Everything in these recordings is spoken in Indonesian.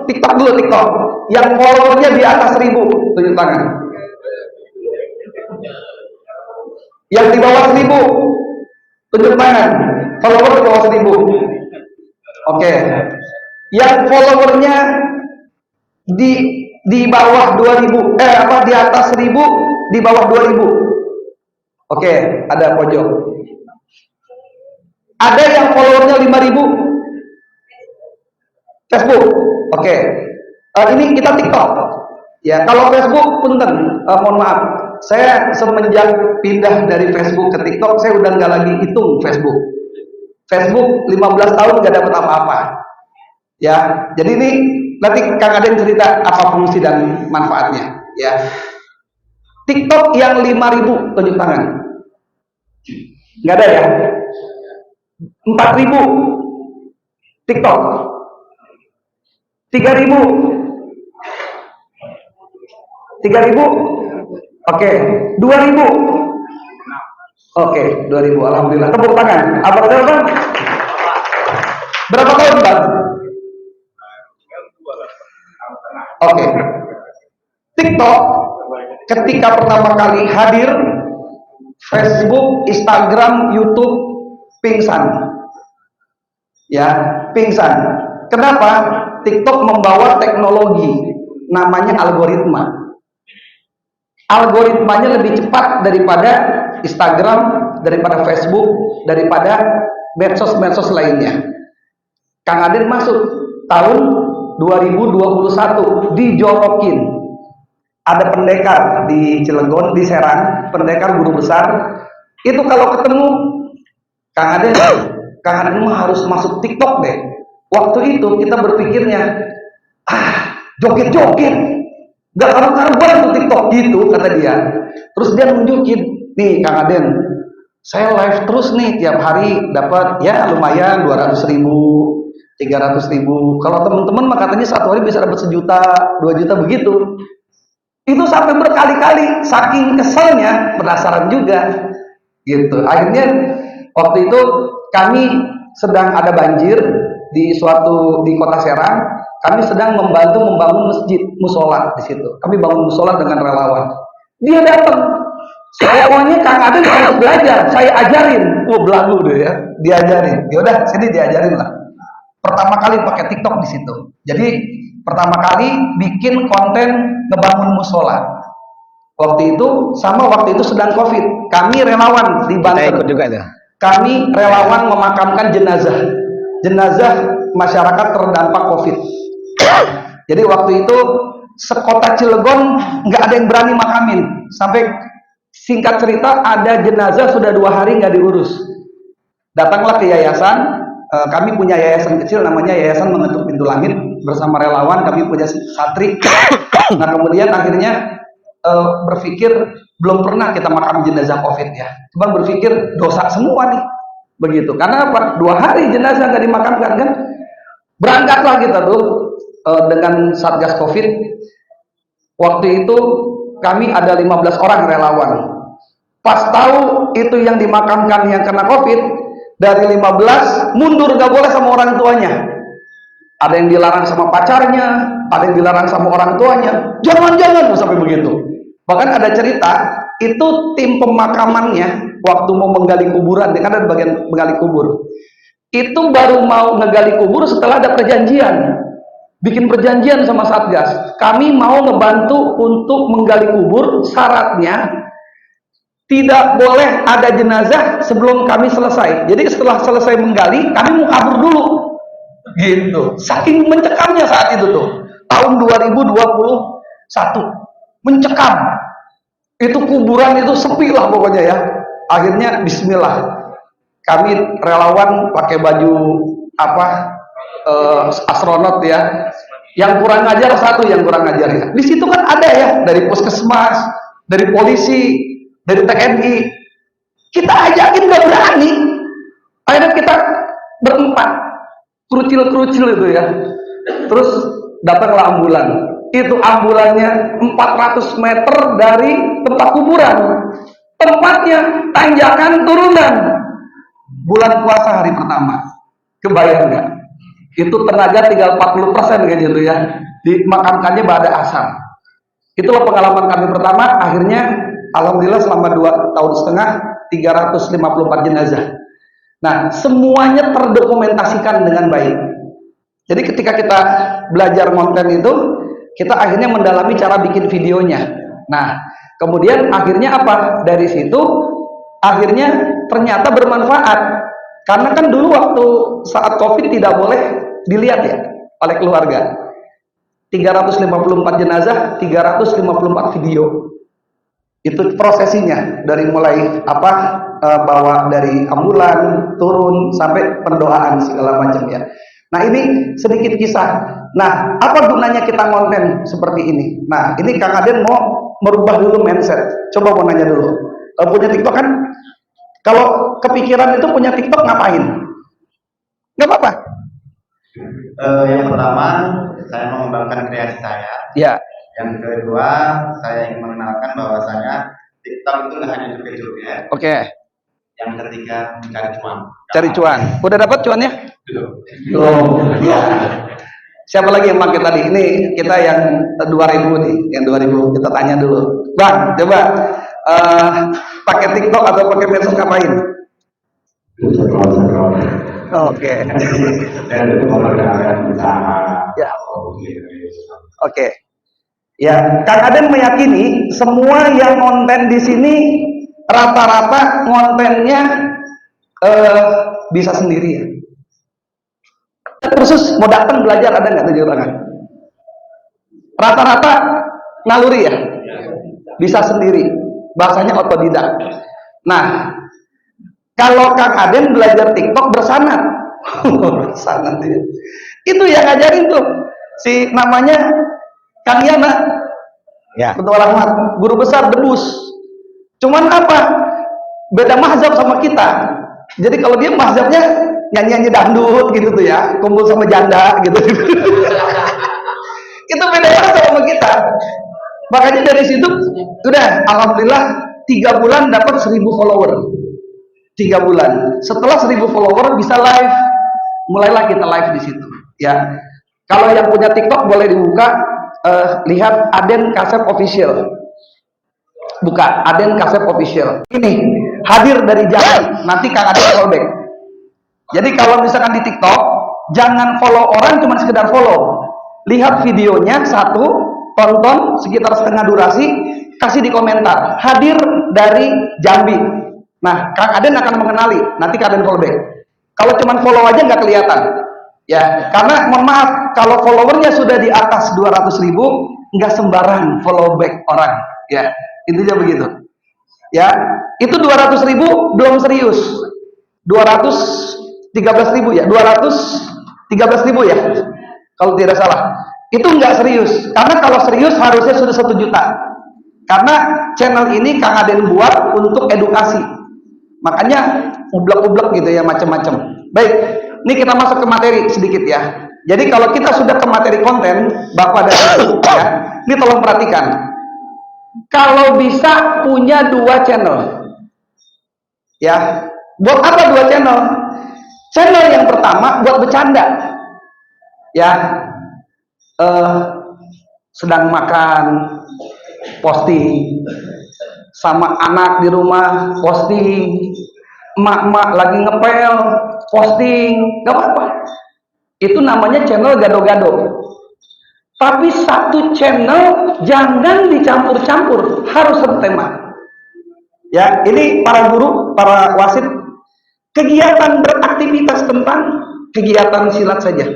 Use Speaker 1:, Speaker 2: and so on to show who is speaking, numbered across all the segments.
Speaker 1: TikTok dulu, TikTok. Yang followernya di atas 1000, tunjuk tangan. Yang di bawah 1000, tunjuk tangan. Follower di bawah 1000. Oke. Yang followernya di bawah 2000, di atas 1000, di bawah 2000. Oke, ada pojok. Ada yang followernya 5000 Facebook. Oke. Ini kita TikTok. Ya, kalau Facebook punten, mohon maaf. Saya semenjak pindah dari Facebook ke TikTok, saya udah nggak lagi hitung Facebook. Facebook 15 tahun nggak dapat apa-apa. Ya, jadi ini nanti Kang Aden cerita apa fungsi dan manfaatnya. Ya. TikTok yang 5000, tunjuk tangan. Nggak ada ya? 4000 TikTok. 3000. 3000. Oke, 2000. Oke, 2000. Alhamdulillah. Tepuk tangan. Apa berapa? Berapa tahun, Bang? Oke. TikTok ketika pertama kali hadir, Facebook, Instagram, YouTube pingsan. Ya, pingsan. Kenapa? TikTok membawa teknologi namanya algoritma. Algoritmanya lebih cepat daripada Instagram, daripada Facebook, daripada medsos-medsos lainnya. Kang Aden masuk tahun 2021 dijorokin. Ada pendekar di Cilegon, di Serang, pendekar guru besar. Itu kalau ketemu Kang Aden mah harus masuk TikTok deh. Waktu itu kita berpikirnya, joget-joget, gak karuan tuh TikTok gitu, kata dia. Terus dia nunjukin, nih Kang Aden, saya live terus nih, tiap hari dapat ya lumayan 200.000, 300.000. Kalau teman-teman mah katanya satu hari bisa dapat 1 juta, 2 juta begitu. Itu sampai berkali-kali, saking keselnya, penasaran juga, gitu. Akhirnya waktu itu kami sedang ada banjir di kota Serang. Kami sedang membantu membangun masjid musola di situ. Kami bangun musola dengan relawan. Dia datang. Pokoknya Kang Aden harus belajar. Saya ajarin. Belagu deh ya. Diajarin. Yaudah, sini diajarin lah. Pertama kali pakai TikTok di situ. Jadi pertama kali bikin konten ngebangun musola. Waktu itu sedang COVID. Kami relawan di Banten.
Speaker 2: Ikut juga itu.
Speaker 1: Kami relawan memakamkan jenazah masyarakat terdampak COVID. Jadi waktu itu sekota Cilegon nggak ada yang berani makamin. Sampai singkat cerita ada jenazah sudah 2 hari nggak diurus. Datanglah ke yayasan. Kami punya yayasan kecil namanya Yayasan Mengetuk Pintu Langit, bersama relawan kami punya santri. Nah kemudian akhirnya berpikir belum pernah kita makam jenazah COVID ya. Cuma berpikir dosa semua nih, begitu. Karena apa? 2 hari jenazah nggak dimakamkan kan? Berangkatlah kita tuh dengan Satgas COVID. Waktu itu kami ada 15 orang relawan. Pas tahu itu yang dimakamkan yang kena COVID, dari 15 mundur, gak boleh sama orang tuanya. Ada yang dilarang sama pacarnya, ada yang dilarang sama orang tuanya. Jangan sampai begitu. Bahkan ada cerita, itu tim pemakamannya waktu mau menggali kuburan, kan ada bagian menggali kubur. Itu baru mau ngegali kubur setelah ada perjanjian. Bikin perjanjian sama Satgas. Kami mau ngebantu untuk menggali kubur, syaratnya tidak boleh ada jenazah sebelum kami selesai. Jadi setelah selesai menggali, kami mau kabur dulu. Gitu. Saking mencekamnya saat itu tuh. Tahun 2021. Mencekam. Itu kuburan itu sepi lah pokoknya ya. Akhirnya bismillah. Kami relawan pakai baju astronot ya. Yang kurang ajar satu, yang kurang ajar ya. Di situ kan ada ya, dari puskesmas, dari polisi, dari TNI, kita ajakin gak berani. Akhirnya kita berempat, kerucil itu ya. Terus datanglah ambulan. Itu ambulannya 400 meter dari tempat kuburan. Tempatnya tanjakan turunan. Bulan puasa hari pertama. Kebayang nggak? itu tenaga tinggal 40% kan gitu ya, dimakamkannya ba'da asar. Itulah pengalaman kami pertama. Akhirnya alhamdulillah selama 2,5 tahun 354 jenazah. Nah, semuanya terdokumentasikan dengan baik. Jadi ketika kita belajar konten itu, kita akhirnya mendalami cara bikin videonya. Nah, kemudian akhirnya apa? Dari situ akhirnya ternyata bermanfaat. Karena kan dulu waktu saat Covid tidak boleh dilihat ya oleh keluarga. 354 jenazah, 354 video. Itu prosesinya dari mulai bawa dari ambulan, turun sampai pendoaan segala macam ya. Nah, ini sedikit kisah. Nah, apa gunanya kita konten seperti ini? Nah, ini Kang Aden mau merubah dulu mindset. Coba mau nanya dulu. Punya TikTok kan? Kalau kepikiran itu punya TikTok ngapain? Nggak apa-apa.
Speaker 2: Yang pertama, saya mengembangkan kreasi saya.
Speaker 1: Ya.
Speaker 2: Yang kedua, saya ingin mengenalkan bahwasanya TikTok itu nggak hanya joget-joget.
Speaker 1: Oke.
Speaker 2: Yang ketiga, cari cuan.
Speaker 1: Cari cuan. Udah dapat cuannya?
Speaker 2: Belum.
Speaker 1: Ya. Siapa lagi yang pakai tadi? Ini kita yang 2000 nih, yang 2000 kita tanya dulu. Bang, coba pakai TikTok atau pakai medsos ngapain? Oke. Ya. Oke. Ya, Kang Aden meyakini semua yang konten di sini rata-rata kontennya bisa sendiri ya. Kursus mau datang belajar ada nggak 7 tangan? Rata-rata naluri ya, bisa sendiri. Bahasanya otodidak. Nah, kalau Kang Aden belajar TikTok bersanad, bersanad ya. Itu yang ngajarin tuh si namanya Kang Yana, ya. Ketua Rahmat, guru besar Debus. Cuman apa? Beda mazhab sama kita. Jadi kalau dia mazhabnya nyanyi-nyanyi dangdut gitu tuh ya, kumpul sama janda gitu. Itu beda sama kita. Makanya dari situ udah alhamdulillah 3 bulan dapat 1000 follower. 3 bulan. Setelah 1000 follower bisa live. Mulailah kita live di situ ya. Kalau yang punya TikTok boleh dibuka, lihat Aden Kasep Official. Buka Aden Kasep Official. Ini hadir dari Jambi. Nanti Kang Aden callback. Jadi kalau misalkan di TikTok, jangan follow orang cuma sekedar follow. Lihat videonya satu, tonton sekitar setengah durasi, kasih di komentar. Hadir dari Jambi. Nah, Kang Aden akan mengenali. Nanti Kang Aden callback. Kalau cuma follow aja nggak kelihatan. Ya, karena mohon maaf, kalau followernya sudah di atas 200.000, nggak sembarang follow back orang. Ya, intinya begitu. Ya, itu 200.000 belum serius. 213.000 ya, 213.000 ya, kalau tidak salah. Itu nggak serius, karena kalau serius harusnya sudah 1 juta. Karena channel ini Kang Aden buat untuk edukasi, makanya ublek-ublek gitu ya, macam-macam. Baik, ini kita masuk ke materi sedikit ya. Jadi kalau kita sudah ke materi konten, Bapak dan Ibu ya, ini tolong perhatikan. Kalau bisa punya 2 channel, ya. Buat apa 2 channel? Channel yang pertama buat bercanda, ya. Sedang makan, posting, sama anak di rumah, posting, emak-emak lagi ngepel, posting, gak apa-apa. Itu namanya channel gado-gado. Tapi 1 channel jangan dicampur-campur, harus satu tema. Ya, ini para guru, para wasit, kegiatan beraktivitas tentang kegiatan silat saja.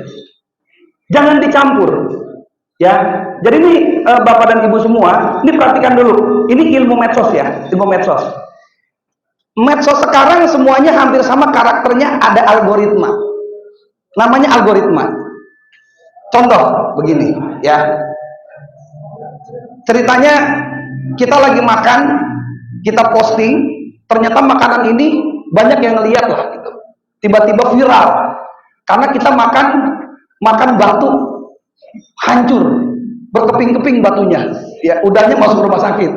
Speaker 1: Jangan dicampur. Ya. Jadi ini Bapak dan Ibu semua, ini perhatikan dulu. Ini ilmu medsos ya, ilmu medsos. Medsos sekarang semuanya hampir sama karakternya, ada algoritma. Namanya algoritma. Contoh begini, ya. Ceritanya kita lagi makan, kita posting, ternyata makanan ini banyak yang ngeliat lah gitu. Tiba-tiba viral. Karena kita makan batu hancur, berkeping-keping batunya. Ya, udahnya masuk rumah sakit.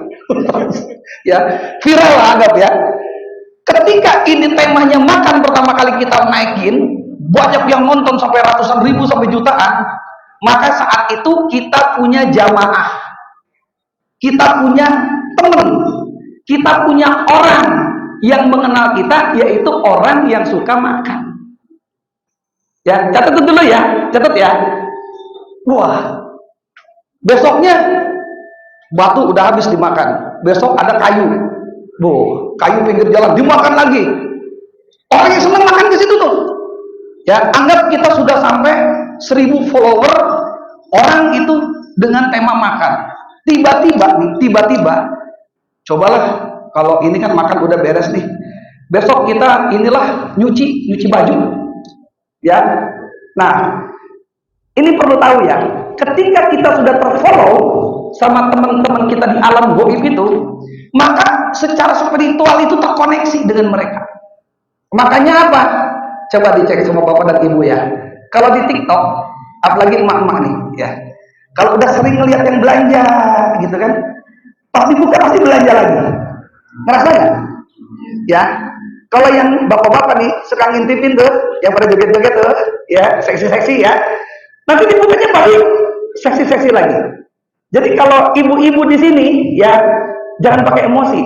Speaker 1: Ya, viral lah anggap ya. Ketika ini temanya makan pertama kali kita naikin, banyak yang nonton sampai ratusan ribu sampai jutaan, maka saat itu kita punya jamaah, kita punya teman, kita punya orang yang mengenal kita, yaitu orang yang suka makan. Ya, catat dulu ya, catat ya. Wah, besoknya batu udah habis dimakan, besok ada kayu, kayu pinggir jalan dimakan lagi. Orang yang senang makan ke situ tuh. Ya, anggap kita sudah sampai 1000 follower orang itu dengan tema makan. Tiba-tiba, cobalah kalau ini kan makan udah beres nih. Besok kita inilah nyuci baju. Ya. Nah, ini perlu tahu ya. Ketika kita sudah terfollow sama teman-teman kita di alam gaib itu, maka secara spiritual itu terkoneksi dengan mereka. Makanya apa? Coba dicek sama bapak dan ibu ya. Kalau di TikTok, apalagi emak-emak nih, ya. Kalau udah sering ngelihat yang belanja, gitu kan, pasti belanja lagi. Ngerasa nggak? Ya. Kalau yang bapak-bapak nih suka ngintipin tuh, yang pada joget-joget tuh, ya, seksi-seksi ya. Nanti dibukanya balik seksi-seksi lagi. Jadi kalau ibu-ibu di sini, ya, jangan pakai emosi.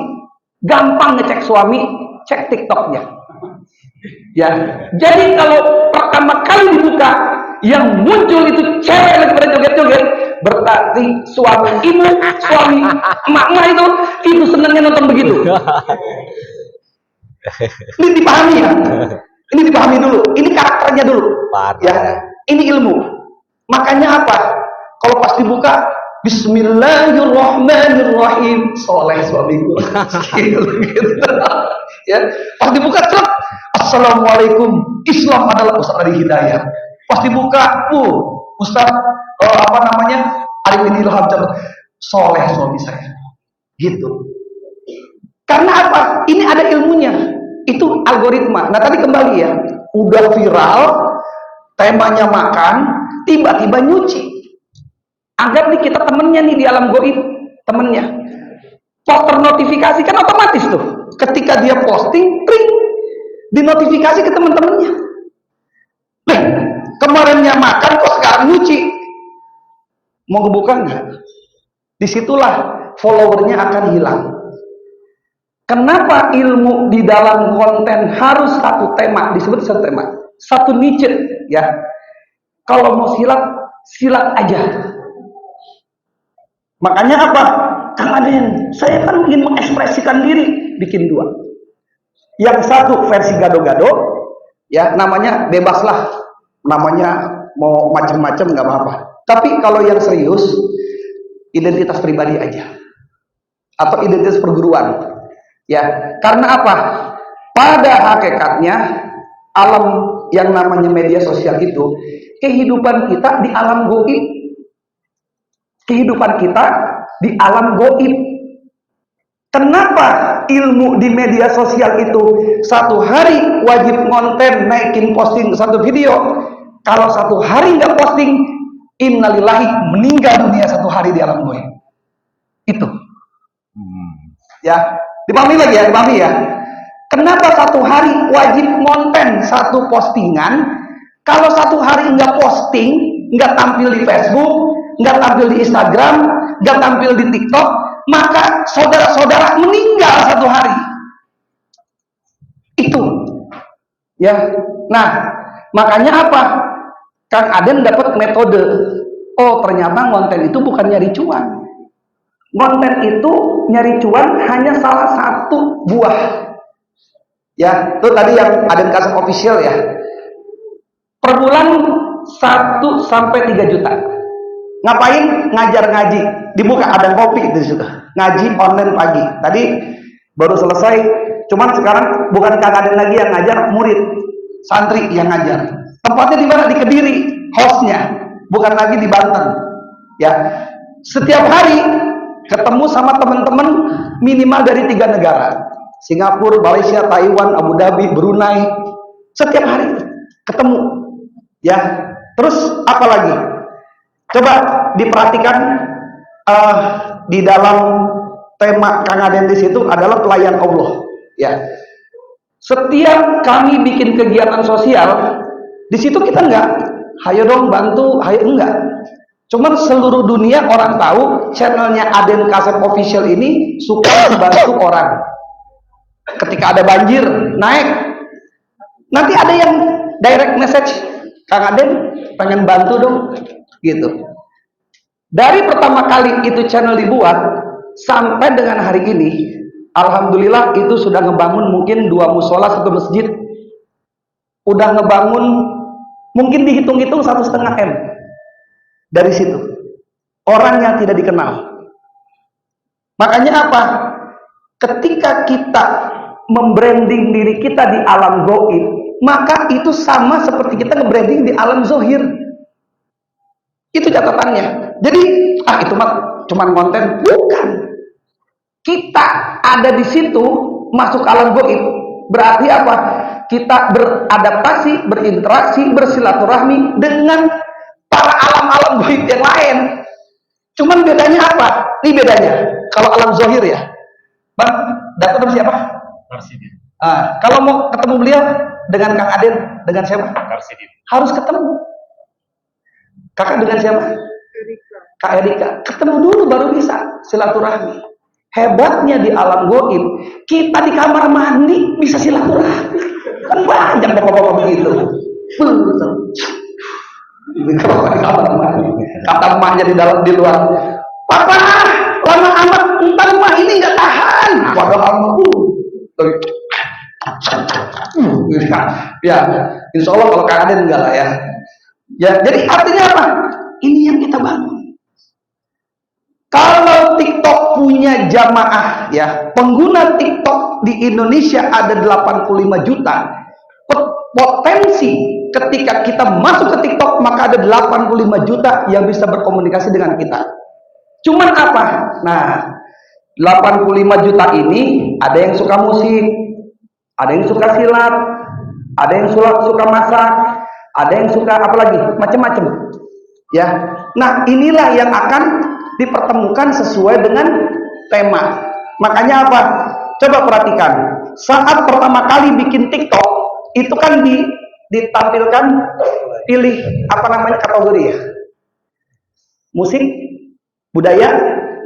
Speaker 1: Gampang ngecek suami, cek TikToknya. Ya, jadi kalau pertama kali dibuka yang muncul itu cewek lagi pada joget-joget, berarti suami emak-emak itu senangnya nonton begitu. Ini dipahami ya, ini dipahami dulu, ini karakternya dulu. Ya, ini ilmu. Makanya apa? Kalau pas dibuka, Bismillahirrahmanirrahim, soleh suamiku. Gitu. Ya, pas dibuka truk, Assalamualaikum, Islam adalah pusat dari hidayah. Pas dibuka, Ustaz, Arifin Ilham, soleh suami saya. Gitu. Karena apa? Ini ada ilmunya. Itu algoritma. Nah tadi kembali ya, udah viral, temanya makan, tiba-tiba nyuci. Anggap nih kita temennya nih di alam gaib, temennya. Poster notifikasi kan otomatis tuh. Ketika dia posting, klik, dinotifikasi ke teman-temannya. Nah, kemarinnya makan kok sekarang nyuci. Mau kebuka nggak? Disitulah followernya akan hilang. Kenapa ilmu di dalam konten harus satu tema, disebut satu tema, satu niche ya. Kalau mau silat aja. Makanya apa? Kang Aden, saya kan ingin mengekspresikan diri, bikin dua. Yang satu versi gado-gado, ya namanya bebaslah, namanya mau macam-macam nggak apa-apa. Tapi kalau yang serius, identitas pribadi aja, atau identitas perguruan, ya. Karena apa? Pada hakikatnya alam yang namanya media sosial itu, kehidupan kita di alam gaib, kehidupan kita di alam gaib. Kenapa ilmu di media sosial itu satu hari wajib konten naikin posting satu video? Kalau satu hari nggak posting, innalillahi, meninggal dunia satu hari di alam gaib. Itu. Ya, dipahami lagi ya, dipahami ya. Kenapa satu hari wajib konten satu postingan? Kalau satu hari nggak posting, nggak tampil di Facebook, nggak tampil di Instagram, nggak tampil di TikTok, maka saudara-saudara meninggal satu hari. Itu. Ya. Nah, makanya apa? Kang Aden dapat metode. Oh, ternyata konten itu bukan nyari cuan. Konten itu nyari cuan hanya salah satu buah. Ya, itu tadi yang Aden kasih official ya. Per bulan 1 sampai 3 juta. Ngapain? Ngajar ngaji. Dibuka ada kopi di situ. Ngaji online pagi. Tadi baru selesai. Cuman sekarang bukan Kang Aden lagi yang ngajar, murid, santri yang ngajar. Tempatnya di mana? Di Kediri, hostnya. Bukan lagi di Banten. Ya. Setiap hari ketemu sama teman-teman minimal dari 3 negara. Singapura, Malaysia, Taiwan, Abu Dhabi, Brunei. Setiap hari ketemu. Ya. Terus apa lagi? Coba diperhatikan di dalam tema Kang Aden di situ adalah pelayan Allah. Ya. Setiap kami bikin kegiatan sosial, Di situ kita enggak, hayo dong bantu, hayo enggak. Cuman seluruh dunia orang tahu channelnya Aden Kasep Official ini suka membantu orang. Ketika ada banjir, naik. Nanti ada yang direct message, Kang Aden pengen bantu dong, gitu. Dari pertama kali itu channel dibuat sampai dengan hari ini, alhamdulillah itu sudah ngebangun mungkin 2 musola, 1 masjid. Udah ngebangun mungkin dihitung-hitung 1,5 M. Dari situ orang yang tidak dikenal. Makanya apa? Ketika kita membranding diri kita di alam gaib, maka itu sama seperti kita nge-branding di alam zohir. Itu catatannya. Jadi itu mah cuman konten, bukan. Kita ada di situ masuk alam gaib. Berarti apa? Kita beradaptasi, berinteraksi, bersilaturahmi dengan para alam-alam gaib yang lain. Cuman bedanya apa? Ini bedanya. Kalau alam zohir ya, Bang, datang dari siapa?
Speaker 3: Karsidin.
Speaker 1: Kalau mau ketemu beliau dengan Kang Aden, dengan siapa?
Speaker 3: Karsidin.
Speaker 1: Harus ketemu. Kakak dengan siapa?
Speaker 4: Erika.
Speaker 1: Kak Erika. Ketemu dulu baru bisa silaturahmi. Hebatnya di alam gaib, kita di kamar mandi bisa silaturahmi. Kan banyak bapak-bapak begitu. Kata emaknya di luar, papa lama amat, ntar emak ini nggak tahan. Padahal ya, insya Allah kalau Kang Aden enggak lah ya. Ya, jadi artinya apa? Ini yang kita bangun. Kalau TikTok punya jamaah ya, pengguna TikTok di Indonesia ada 85 juta. Potensi ketika kita masuk ke TikTok maka ada 85 juta yang bisa berkomunikasi dengan kita. Cuman apa? Nah, 85 juta ini ada yang suka musik, ada yang suka silat, ada yang suka masak, ada yang suka apa lagi? Macam-macam. Ya. Nah, inilah yang akan dipertemukan sesuai dengan tema. Makanya apa? Coba perhatikan. Saat pertama kali bikin TikTok, itu kan ditampilkan pilih apa namanya kategori ya? Musik, budaya.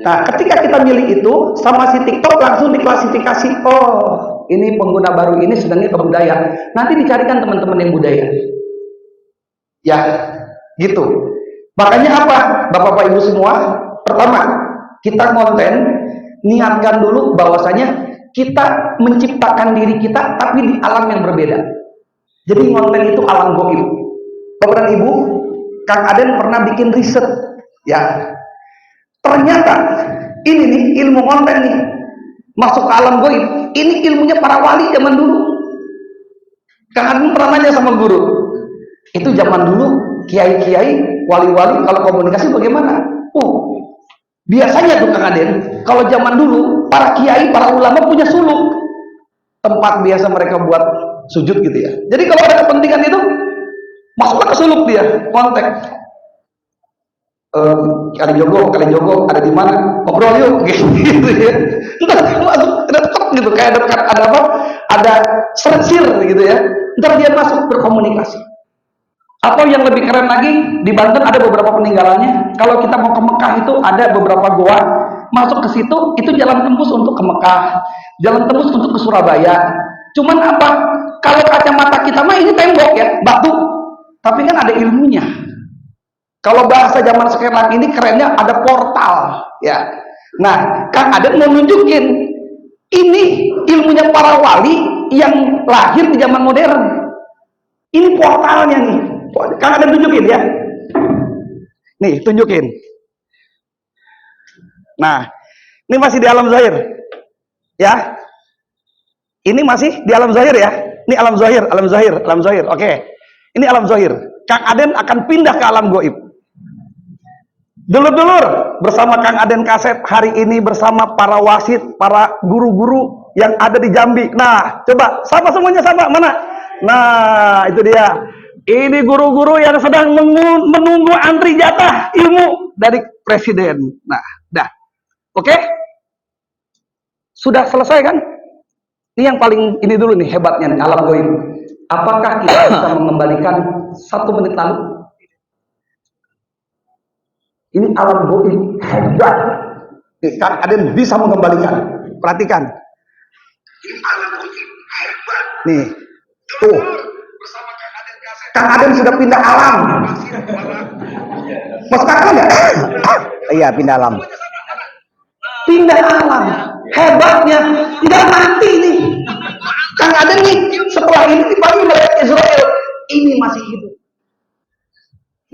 Speaker 1: Nah, ketika kita milih itu sama si TikTok langsung diklasifikasi. Oh, ini pengguna baru ini sedangnya ke budaya. Nanti dicarikan teman-teman yang budaya. Ya, gitu. Makanya apa? Bapak-bapak Ibu semua, pertama, kita konten niatkan dulu bahwasanya kita menciptakan diri kita tapi di alam yang berbeda. Jadi konten itu alam gaib. Bapak dan Ibu, Kang Aden pernah bikin riset, ya. Ternyata ini nih ilmu konten nih masuk ke alam gaib. Ini ilmunya para wali zaman dulu. Kang Aden pernah nanya sama guru, itu zaman dulu kiai-kiai, wali-wali kalau komunikasi bagaimana? Biasanya tuh Kang Aden, kalau zaman dulu para kiai, para ulama punya suluk, tempat biasa mereka buat sujud gitu ya. Jadi kalau ada kepentingan itu masuklah ke suluk dia, kontak. Kali jogo ada di mana? Ngobrol yuk, gitu ya. Ntar masuk, ada tek gitu, kayak ada apa? Ada sensir gitu ya. Ntar dia masuk berkomunikasi. Atau yang lebih keren lagi, di Banten ada beberapa peninggalannya. Kalau kita mau ke Mekah itu ada beberapa goa, masuk ke situ itu jalan tembus untuk ke Mekah, jalan tembus untuk ke Surabaya. Cuman apa? Kalau kacamata kita mah ini tembok ya, batu. Tapi kan ada ilmunya. Kalau bahasa zaman sekarang ini kerennya ada portal, ya. Nah, Kang Aden mau nunjukin ini ilmunya para wali yang lahir di zaman modern. Ini portalnya nih. Kang Aden tunjukin ya. Nih, tunjukin. Nah, ini masih di alam zahir. Ya. Ini masih di alam zahir ya. Ini alam zahir. Oke. Ini alam zahir. Kang Aden akan pindah ke alam gaib. Dulur-dulur, bersama Kang Aden Kasep hari ini bersama para wasit, para guru-guru yang ada di Jambi. Nah, coba sapa semuanya, sapa mana? Nah, itu dia. Ini guru-guru yang sedang menunggu antri jatah ilmu dari presiden. Nah, dah. Oke? Sudah selesai kan? Ini yang paling ini dulu nih hebatnya nih, alam gaib. Apakah kita bisa mengembalikan 1 menit lalu? Ini alam goib hebat. Kang Aden bisa mengembalikan. Perhatikan. Ini alam goib hebat. Nih, tuh. Kang Aden sudah pindah alam. Masuk akal nggak?
Speaker 3: Iya, pindah alam.
Speaker 1: Pindah alam. Hebatnya nggak mati nih. Kang Aden nih setelah ini dipanggil oleh Israel, ini masih hidup.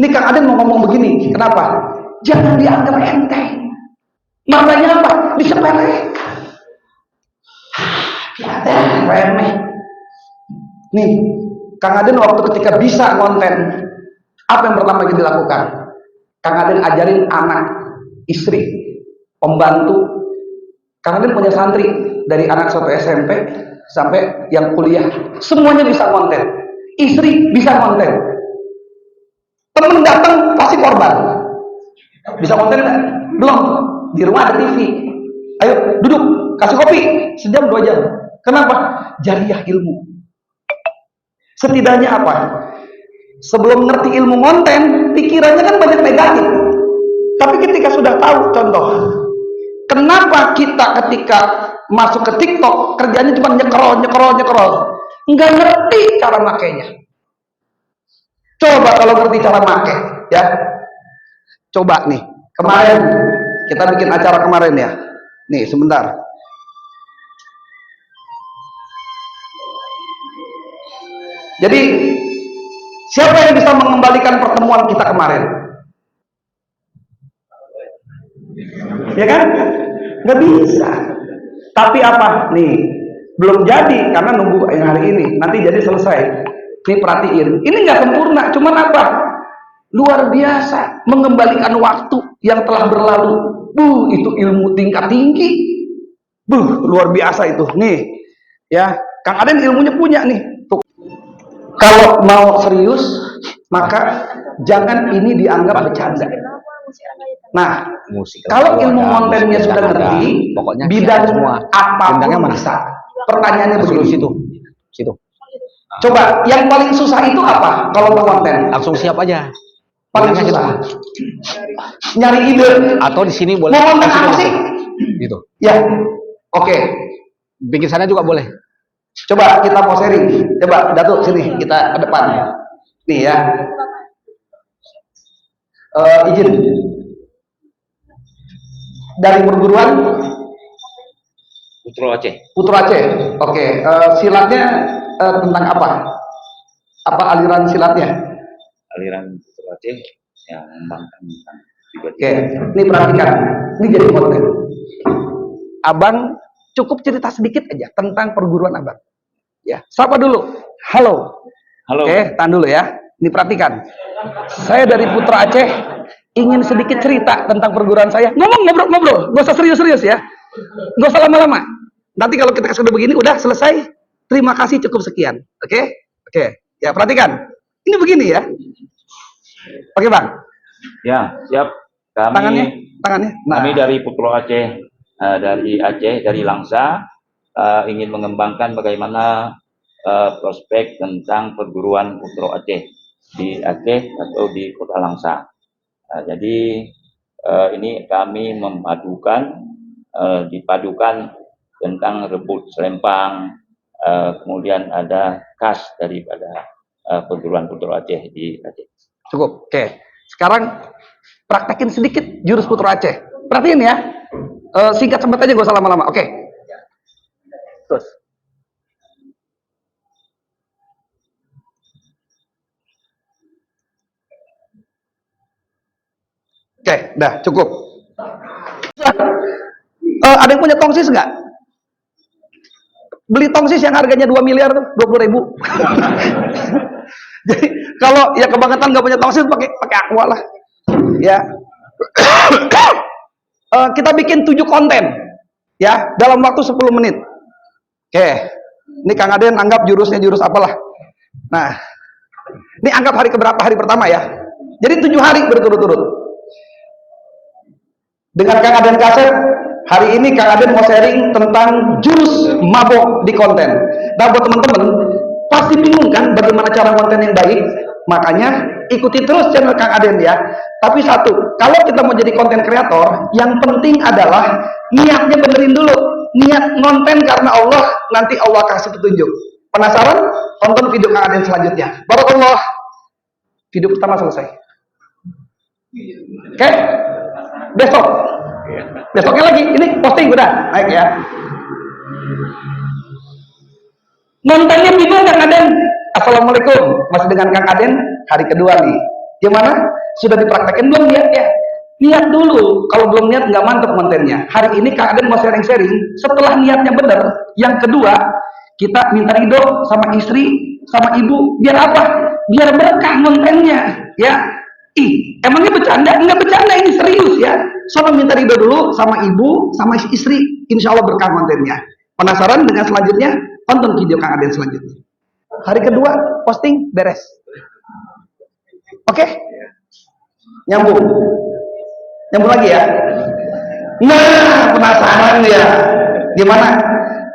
Speaker 1: Ini Kang Aden mau ngomong begini, kenapa? Jangan dianggap enteng. Maknanya apa? Disepelekan. Ada remeh. Nih, Kang Aden waktu ketika bisa konten, apa yang pertama kita dilakukan? Kang Aden ajarin anak, istri, pembantu. Kang Aden punya santri dari anak 1 SMP sampai yang kuliah, semuanya bisa konten. Istri bisa konten. Temen datang pasti korban. Bisa konten nggak? Belum. Di rumah ada TV. Ayo duduk, kasih kopi. Sejam 2 jam. Kenapa? Jariah ilmu. Setidaknya apa? Sebelum ngerti ilmu konten, pikirannya kan banyak negatif. Tapi ketika sudah tahu, contoh, kenapa kita ketika masuk ke TikTok kerjanya cuma nyekrol, nggak ngerti cara makainya. Coba kalau ngerti cara make, ya. Coba nih, kemarin kita bikin acara kemarin ya. Nih sebentar. Jadi siapa yang bisa mengembalikan pertemuan kita kemarin? Ya kan? Nggak bisa. Tapi apa? Nih, belum jadi karena nunggu yang hari ini. Nanti jadi selesai. Nih perhatiin. Ini nggak sempurna. Cuman apa? Luar biasa. Mengembalikan waktu yang telah berlalu. Itu ilmu tingkat tinggi. Luar biasa itu. Nih, ya. Kang Aden ilmunya punya nih. Tuh. Kalau mau serius, maka jangan ini dianggap bercanda. Nah, kalau ilmu kontennya sudah ngerti,
Speaker 3: pokoknya
Speaker 1: bidang
Speaker 3: semua.
Speaker 1: apapun
Speaker 3: Mana?
Speaker 1: bisa. Pertanyaannya begini.
Speaker 3: Situ.
Speaker 1: Coba, yang paling susah itu apa? Kalau mau konten,
Speaker 3: Langsung siap aja.
Speaker 1: paling
Speaker 3: Bidangnya
Speaker 1: susah. Nyari ide.
Speaker 3: Atau di sini boleh.
Speaker 1: Mau konten apa sih?
Speaker 3: Gitu.
Speaker 1: Ya, oke.
Speaker 3: Bikin sana juga boleh.
Speaker 1: Coba kita mau sharing. Coba Datuk sini, kita ke depan. Nih ya. Izin. Dari perguruan
Speaker 4: Putra Aceh.
Speaker 1: Putra Aceh. Oke. Silatnya tentang apa? Apa aliran silatnya?
Speaker 4: Aliran Putra Aceh yang mengembangkan tentang pribadi.
Speaker 1: Oke. Ini perhatikan. Ini jadi konten. Abang cukup cerita sedikit aja tentang perguruan abang. Ya. Sapa dulu. Halo.
Speaker 4: Halo.
Speaker 1: Oke, tahan dulu ya. Ini perhatikan. Saya dari Putra Aceh ingin sedikit cerita tentang perguruan saya. Ngobrol. Gak usah serius-serius ya. Gak usah lama-lama. Nanti kalau kita sudah begini, udah selesai. Terima kasih, cukup sekian. Oke? Oke. Ya, perhatikan. Ini begini ya. Oke, Bang.
Speaker 4: Ya, siap.
Speaker 1: Tangannya. Nah,
Speaker 4: Kami dari Putra Aceh, dari Langsa, ingin mengembangkan bagaimana prospek tentang perguruan Putra Aceh di Aceh atau di Kota Langsa. Jadi ini kami dipadukan tentang rebut selempang, kemudian ada khas daripada perguruan Putra Aceh di Aceh.
Speaker 1: cukup. Oke. Sekarang praktekin sedikit jurus Putra Aceh. Perhatiin ya. Singkat sempat aja, gak usah lama-lama. Oke. Terus. Oke, dah cukup. Ada yang punya tongsis nggak? Beli tongsis yang harganya 2 miliar tuh, 20.000. Jadi kalau ya kebangetan nggak punya tongsis, pakai aqua lah. Ya. Kita bikin 7 konten ya dalam waktu 10 menit. Oke. Ini Kang Aden anggap jurusnya jurus apalah. Nah, ini anggap hari keberapa, hari pertama ya. Jadi 7 hari berturut-turut. Dengan Kang Aden Kaset, hari ini Kang Aden mau sharing tentang jurus mabok di konten. Nah, buat teman-teman, Pasti bingung kan bagaimana cara konten yang baik? Makanya ikuti terus channel Kang Aden ya. Tapi satu, kalau kita mau jadi konten kreator, yang penting adalah niatnya benerin dulu. Niat konten karena Allah, nanti Allah kasih petunjuk. Penasaran? Tonton video Kang Aden selanjutnya. Barakallah. Video pertama selesai. Oke? Besok. Besoknya lagi, ini posting udah naik ya. Nontonnya bingung Kang Aden. Assalamualaikum, masih dengan Kang Aden hari kedua nih. Gimana? Sudah dipraktekin belum niatnya? Niat dulu. Kalau belum niat nggak mantap kontennya. Hari ini Kang Aden mau sharing-sharing. Setelah niatnya benar, yang kedua kita minta ridho sama istri, sama ibu. Biar apa? Biar berkah kontennya. Ya. Emangnya bercanda? Enggak bercanda, ini serius ya. Soalnya minta ridho dulu sama ibu, sama istri. Insya Allah berkah kontennya. Penasaran dengan selanjutnya? Tonton video Kang Aden selanjutnya. Hari kedua posting beres. Oke? Nyambung. Nyambung lagi ya. Nah, penasaran ya. Gimana?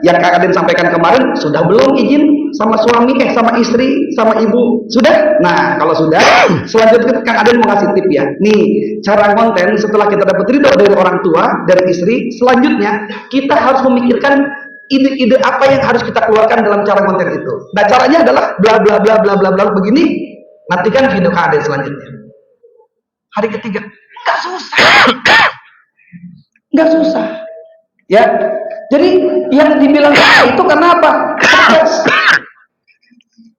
Speaker 1: Yang Kang Aden sampaikan kemarin sudah belum izin sama suami, sama istri, sama ibu? Sudah? Nah, kalau sudah, selanjutnya Kang Aden mau kasih tip ya. Nih, cara konten setelah kita dapat ridho dari orang tua, dari istri, selanjutnya kita harus memikirkan ide-ide apa yang harus kita keluarkan dalam cara konten itu. Nah, caranya adalah bla bla bla bla bla bla begini. Nantikan video Kang Aden selanjutnya. Hari ketiga, nggak susah, nggak susah. Ya, jadi yang dibilang itu karena apa?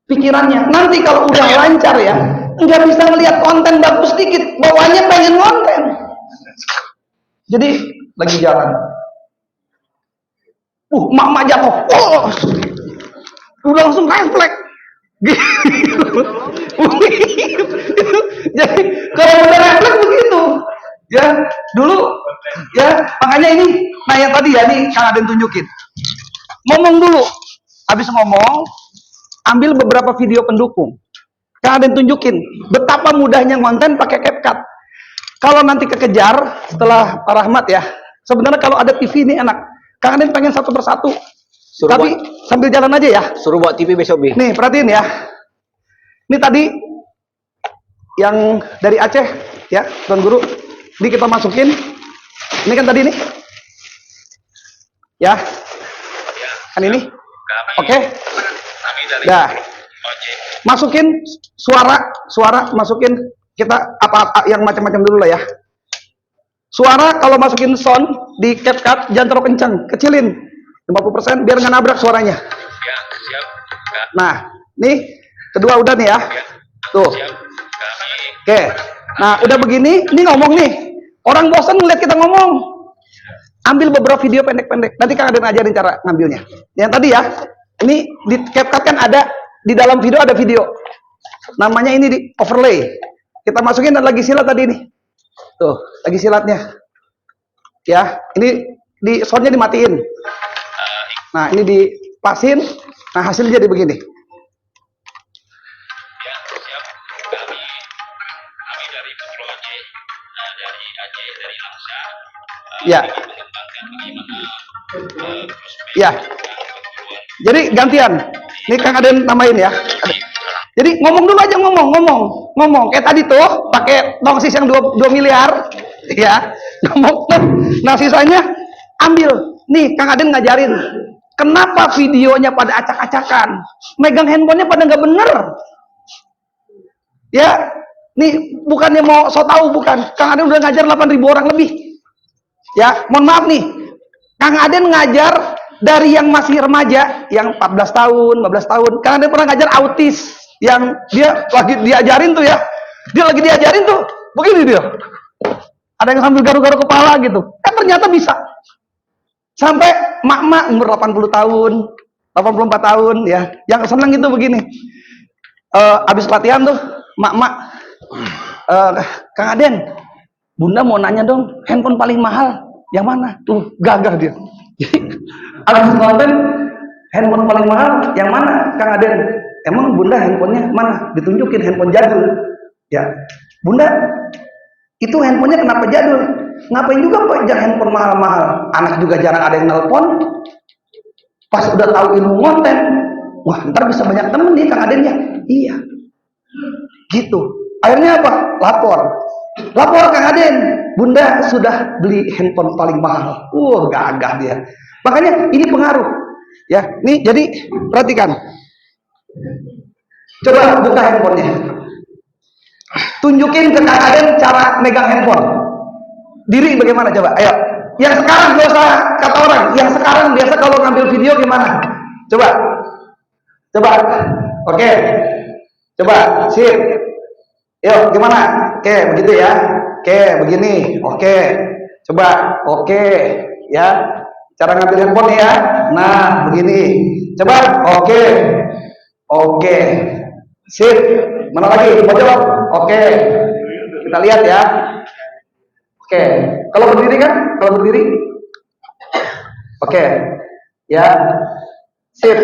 Speaker 1: Pikirannya. Nanti kalau udah lancar ya, nggak bisa ngelihat konten bagus sedikit, bawaannya pengen konten. Jadi lagi jalan. Mak jatuh. Udah langsung refleks. Jadi kalau udah refleks begitu. Ya, dulu ya, makanya ini nah yang tadi ya nih Kang Aden tunjukin. Ngomong dulu. Habis ngomong, ambil beberapa video pendukung. Kang Aden tunjukin betapa mudahnya konten pakai CapCut. Kalau nanti kekejar setelah Pak Rahmat ya. Sebenarnya kalau ada TV ini enak. Kang Aden pengen satu persatu. Tapi sambil jalan aja ya.
Speaker 3: Suruh buat TV besok, Bi.
Speaker 1: Nih, perhatiin ya. Ini tadi yang dari Aceh ya, Tuan Guru. Ini kita masukin. Ini kan tadi nih. Ya. Kan ini. Oke. Dah. Masukin suara masukin kita apa yang macam-macam dulu lah ya. Suara kalau masukin sound di CapCut jangan terlalu kencang, kecilin 50% biar nggak nabrak suaranya. Nah, nih kedua udah nih ya. Tuh. Oke. Nah, udah begini, ini ngomong nih. Orang bosan ngeliat kita ngomong. Ambil beberapa video pendek-pendek. Nanti Kang Aden ajarin cara ngambilnya. Yang tadi ya. Ini di CapCut kan ada di dalam video ada video. Namanya ini di overlay. Kita masukin dan lagi silat tadi nih. Tuh, lagi silatnya. Ya, ini di soundnya dimatiin. Nah, ini dipasin. Nah, hasilnya jadi begini. Ya. Ya. Jadi gantian. Ini Kang Aden namain ya. Jadi ngomong dulu aja ngomong. Kayak tadi tuh pakai tongsis yang 2 miliar ya. Ngomong. Nah, sisanya ambil. Nih Kang Aden ngajarin. Kenapa videonya pada acak-acakan? Megang handphonenya pada nggak bener. Ya. Nih bukannya mau so tahu bukan. Kang Aden udah ngajar 8.000 orang lebih. Ya, mohon maaf nih. Kang Aden ngajar dari yang masih remaja, yang 14 tahun, 15 tahun. Kang Aden pernah ngajar autis, yang dia lagi diajarin tuh ya. Dia lagi diajarin tuh, begini dia. Ada yang sambil garu-garu kepala gitu. Ternyata bisa. Sampai mak-mak umur 80 tahun, 84 tahun ya. Yang senang itu begini. Habis latihan tuh, mak-mak, Kang Aden, Bunda mau nanya dong, handphone paling mahal yang mana? Tuh, gagah dia. Abis konten, handphone paling mahal yang mana, Kang Aden? Emang Bunda handphonenya mana? Ditunjukin handphone jadul. Ya, Bunda, itu handphonenya kenapa jadul? Ngapain juga pegang handphone mahal-mahal? Anak juga jarang ada yang nelpon. Pas udah tahu ilmu konten, Wah, ntar bisa banyak temen nih Kang Aden ya. Iya. Gitu. Akhirnya apa? Lapor Kang Aden. Bunda sudah beli handphone paling mahal. Gagah dia. Makanya ini pengaruh. Ya, nih jadi perhatikan. Coba buka handphonenya. Tunjukin ke Kang Aden cara megang handphone. Diri bagaimana coba? Ayo. Yang sekarang gak usah kata orang. Yang sekarang biasa kalau ngambil video gimana? Coba. Oke. Coba. Sip. Yuk, gimana? Oke, begitu ya. Oke, begini. Oke. Coba. Oke. Ya. Cara ngambil handphone ya. Nah, begini. Coba. Oke. Oke. Sip. Mana lagi? Mau jawab? Oke. Kita lihat ya. Oke. Kalau berdiri kan? Kalau berdiri. Oke. Ya. Sip.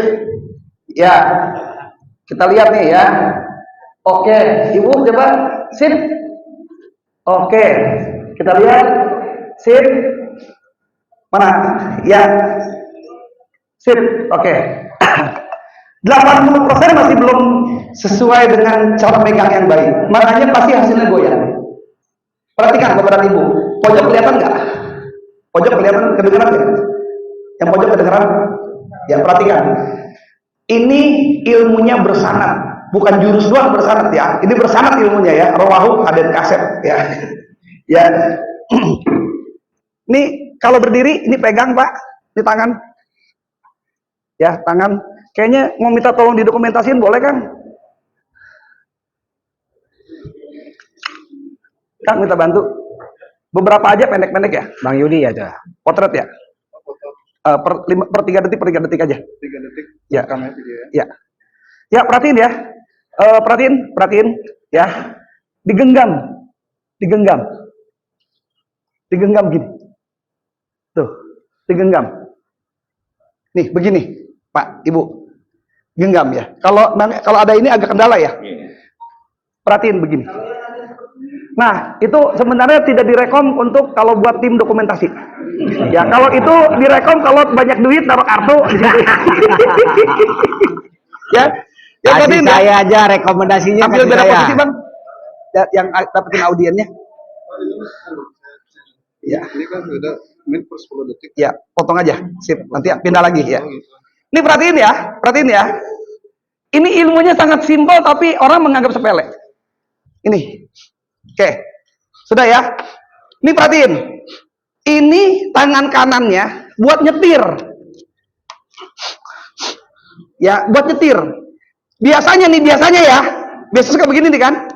Speaker 1: Ya. Kita lihat nih ya. Oke. Ibu coba. Sip. Oke. Kita lihat. Sip. Mana? Ya. Sip. Oke. 80% masih belum sesuai dengan cara pegang yang baik. Makanya pasti hasilnya goyang. Perhatikan Bapak dan Ibu. Pojok kelihatan nggak? Pojok kelihatan, kedengeran nggak? Yang pojok kedengeran? Ya, perhatikan. Ini ilmunya bersanad, bukan jurus doang bersanad ya. Ini bersanad ilmunya ya. Rawahu Aden Kasep ya. Ya. Ini kalau berdiri, ini pegang Pak, ini tangan. Ya, tangan. Kayaknya mau minta tolong didokumentasiin boleh kan? Kang minta bantu. Beberapa aja pendek-pendek ya.
Speaker 3: Bang Yudi aja.
Speaker 1: Potret ya. Per 3 detik, per 3 detik aja.
Speaker 2: 3 detik.
Speaker 1: Ya.
Speaker 2: Rekamnya video ya.
Speaker 1: Ya. Ya, perhatiin ya. Perhatiin ya. Digenggam. Digenggam gini. Tuh, digenggam. Nih, begini, Pak, Ibu. Genggam ya. Kalau ada ini agak kendala ya. Perhatiin begini. Nah, itu sebenarnya tidak direkom untuk kalau buat tim dokumentasi. Ya, kalau itu direkom kalau banyak duit taruh kartu di situ. Ya. Ya,
Speaker 3: Kasih
Speaker 1: perhatiin
Speaker 3: saya aja rekomendasinya.
Speaker 1: ambil
Speaker 3: kasih
Speaker 1: beda
Speaker 3: saya.
Speaker 1: posisi, Bang. Ya, yang dapetin audiennya. Ya.
Speaker 2: Ini kan sudah menit per 10 detik.
Speaker 1: Ya, potong aja. Sip, nanti pindah lagi ya. Ini perhatiin ya. Ini ilmunya sangat simpel tapi orang menganggap sepele. Ini. Oke. Sudah ya. Ini perhatiin. Ini tangan kanannya buat nyetir. Ya, buat nyetir. Biasanya ya. Biasa suka begini nih kan.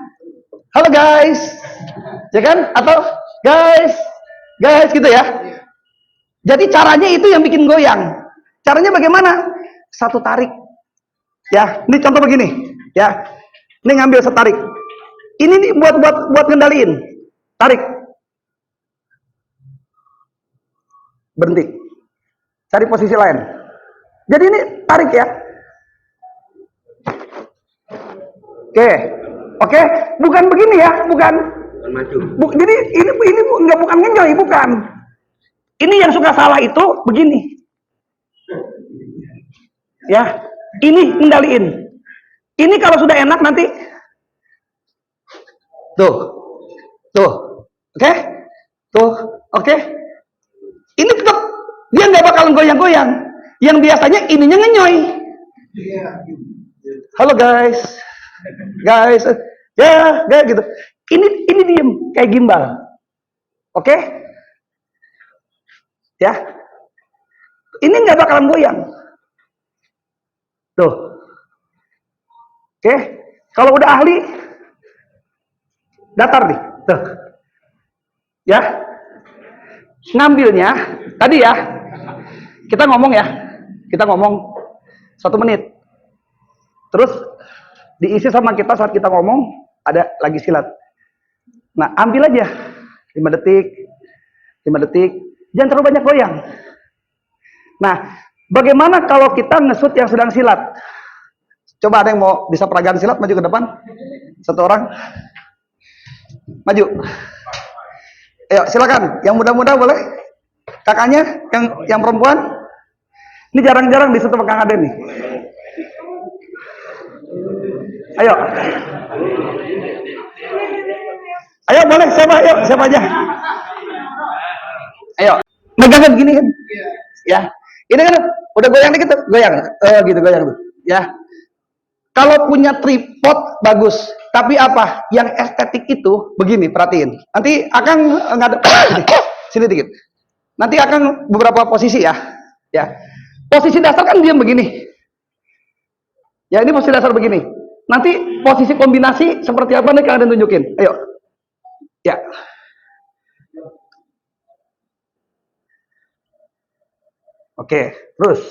Speaker 1: Halo guys. Ya kan? Atau guys gitu ya. Jadi caranya itu yang bikin goyang. Caranya bagaimana? Satu tarik. Ya, ini contoh begini. Ya. Ini ngambil setarik. Ini nih buat ngendaliin. Tarik. Berhenti. Cari posisi lain. Jadi ini tarik ya. Oke. Bukan begini ya, bukan. Jadi ini bukan ngenyoy, bukan. Ini yang suka salah itu begini. Ya, ini kendaliin. Ini kalau sudah enak nanti tuh. Oke. Ini tetap dia nggak bakalan goyang-goyang. Yang biasanya ininya ngenyoy. Halo guys. Ya, gitu. Ini diem kayak gimbal. Oke? Ya. Ini nggak bakalan goyang. Tuh. Oke. Kalau udah ahli datar nih. Tuh. Ya. Ngambilnya tadi ya. Kita ngomong 1 menit. Terus diisi sama kita saat kita ngomong ada lagi silat. Nah, ambil aja 5 detik. Jangan terlalu banyak goyang. Nah, bagaimana kalau kita ngesut yang sedang silat? Coba ada yang mau bisa peragaan silat, maju ke depan. 1 orang. Maju. Ayo, silakan. Yang muda-muda boleh. Kakaknya yang perempuan. Ini jarang-jarang disentuh Kang Aden nih. Ayo. Ayo boleh siapa? Ayo siapa aja? Ayo. Megangkan gini kan? Ya. Ini kan udah goyang dikit tuh, goyang. Gitu goyang tuh. Ya. Kalau punya tripod bagus, tapi apa? Yang estetik itu begini, perhatiin. Nanti akan ngadep sini dikit. Nanti akan beberapa posisi ya. Ya. Posisi dasar kan diam begini. Ya, ini posisi dasar begini. Nanti posisi kombinasi seperti apa nih kalian tunjukin. Ayo. Ya. Oke, terus.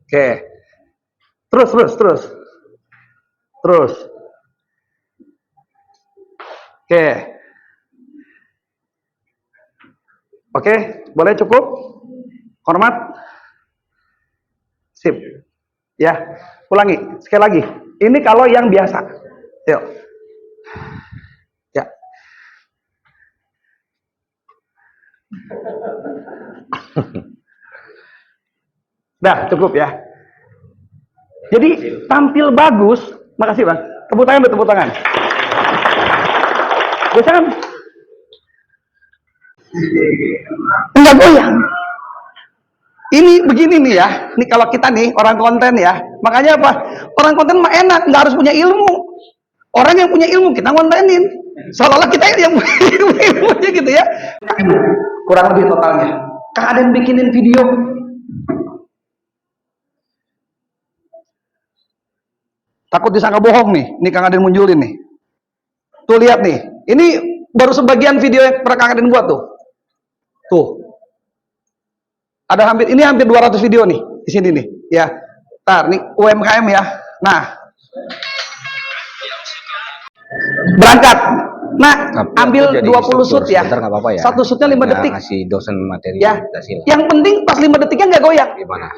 Speaker 1: Oke. Terus. Oke. Oke, boleh cukup? Hormat. Sip. Ya, ulangi sekali lagi. Ini kalau yang biasa. Yuk. Ya. Dah, cukup ya. Jadi tampil bagus. Makasih Bang. Tepuk tangan, tepuk tangan. Goyang. Enggak goyang. Ini begini nih ya. Ini kalau kita nih orang konten ya. Makanya apa? Orang konten mah enak, nggak harus punya ilmu. Orang yang punya ilmu kita kontenin. Seolah-olah kita yang punya ilmunya gitu ya. Kurang lebih totalnya. Kang Aden bikinin video. Takut disangka bohong nih. Nih Kang Aden munculin nih. Tuh lihat nih. Ini baru sebagian video yang pernah Kang Aden buat tuh. Tuh. Ada hampir 200 video nih di sini nih, ya. Ntar nih UMKM ya. Nah, berangkat. Nah, ambil 20 shoot ya.
Speaker 3: Apa-apa ya.
Speaker 1: Satu shootnya 5 detik.
Speaker 3: Ngasih dosen materi
Speaker 1: Ya.
Speaker 3: Pancasila.
Speaker 1: Yang penting pas 5 detiknya nggak goyang.
Speaker 3: Gimana?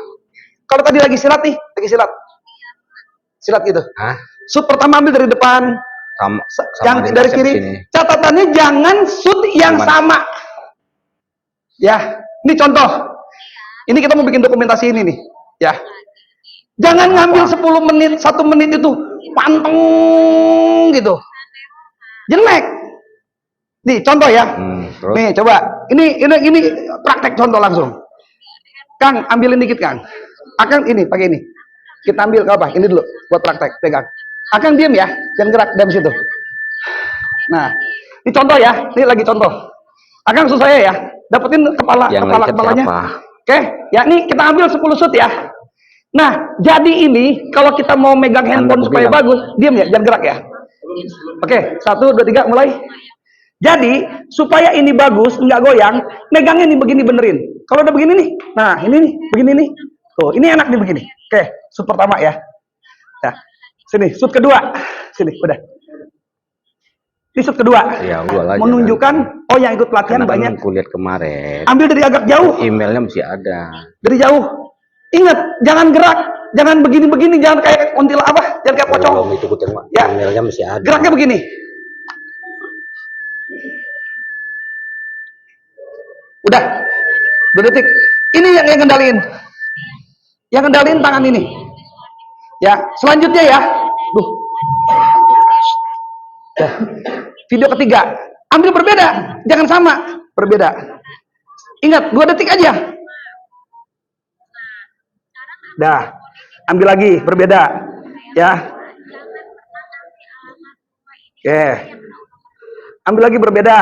Speaker 1: Kalau tadi lagi silat nih, silat gitu.
Speaker 3: Hah?
Speaker 1: Shoot pertama ambil dari depan,
Speaker 3: Sama
Speaker 1: yang dari kiri. Catatannya jangan shoot yang sama. Ya, ini contoh. Ini kita mau bikin dokumentasi ini nih, ya. Jangan ngambil 10 menit, 1 menit itu panteng gitu. Jelek. Nih contoh ya.
Speaker 3: Terus?
Speaker 1: Nih coba. Ini praktek contoh langsung. Kang, ambilin dikit Kang. Akang ini pakai ini. Kita ambil apa? Ini dulu buat praktek, pegang. Akang diam ya, jangan gerak dari situ. Nah, ini contoh ya. Ini lagi contoh. Akang susah ya. Dapetin kepalanya. Oke, ya ini kita ambil 10 shoot ya. Nah, jadi ini kalau kita mau megang handphone supaya bagus, diam ya, jangan gerak ya. Oke, 1, 2, 3, mulai. Jadi, supaya ini bagus, nggak goyang, megangnya nih begini benerin. Kalau udah begini nih, nah ini nih, begini nih. Tuh, ini enak nih begini. Oke, shoot pertama ya. Ya, sini, shoot kedua. Sini, udah. Ini shoot kedua.
Speaker 3: Ya,
Speaker 1: menunjukkan, oh yang ikut pelatihan banyak.
Speaker 3: Kulihat kemarin.
Speaker 1: Ambil dari agak jauh.
Speaker 3: Emailnya masih ada.
Speaker 1: Dari jauh. Ingat, jangan gerak, jangan begini-begini, jangan kayak kuntil apa, jangan kayak pocong.
Speaker 3: Belum itu
Speaker 1: Ya.
Speaker 3: Emailnya masih ada.
Speaker 1: Geraknya begini. Udah. 2 detik. Ini yang kendaliin. Yang kendaliin tangan ini. Ya, selanjutnya ya. Duh. Ya. Video ketiga. Ambil berbeda, jangan sama, berbeda. Ingat, 2 detik aja. Dah, ambil lagi, berbeda, ya. Oke, ambil lagi berbeda.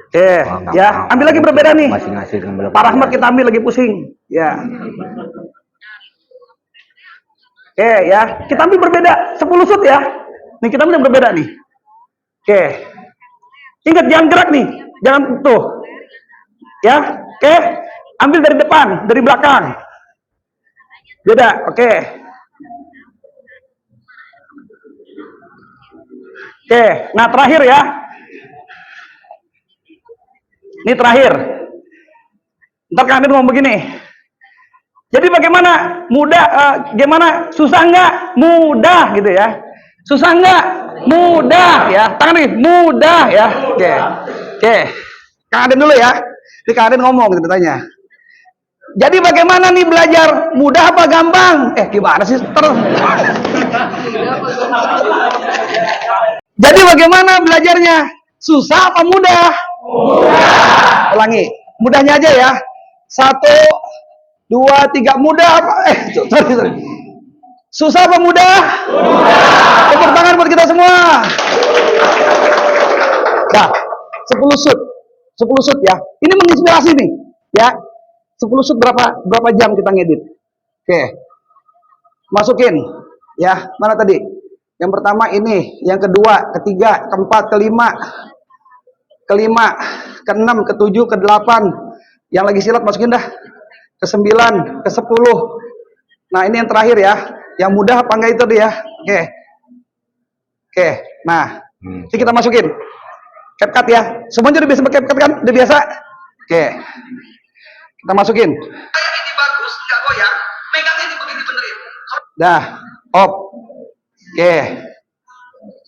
Speaker 1: Oke, ya, ambil lagi berbeda nih.
Speaker 3: Masih ngasih
Speaker 1: Pak Rahmat kita ambil lagi pusing, ya. Oke, ya, kita ambil berbeda, 10 shoot ya. Nih kita ambil yang berbeda nih. Oke, ingat jangan gerak nih, jangan tuh, ya. Oke. Ambil dari depan, dari belakang. Beda, oke. Oke, nah terakhir ya. Ini terakhir. Ntar kami ngomong begini. Jadi bagaimana? Mudah, gimana? Susah nggak? Mudah gitu ya. Susah nggak? Mudah ya. Tangan nih, mudah ya. Oke. Oke. Kang Aden dulu ya. Ini Kang Aden ngomong gitu ditanya. Jadi bagaimana nih belajar? Mudah apa gampang? Gimana sih? Jadi bagaimana belajarnya? Susah apa mudah? Mudah. Ulangi. Mudahnya aja ya. 1, 2, 3. Mudah apa? Sorry. Susah apa mudah? Mudah. Tepuk tangan buat kita semua. Dah, 10 shoot. 10 shoot ya. Ini menginspirasi nih, ya. 10 shoot berapa jam kita ngedit? Oke. Masukin. Ya, mana tadi? Yang pertama ini, yang kedua, ketiga, keempat, kelima, keenam, ketujuh, kedelapan. Yang lagi silat masukin dah. Ke-9, ke-10. Nah, ini yang terakhir ya. Yang mudah apa enggak itu dia? Oke. Nah, ini kita masukin. CapCut ya. Semuanya udah biasa pakai CapCut kan? Udah biasa? Oke. Kita masukin. Ini bagus, enggak goyang. Megang ini begini benerin. Dah, off. Oke.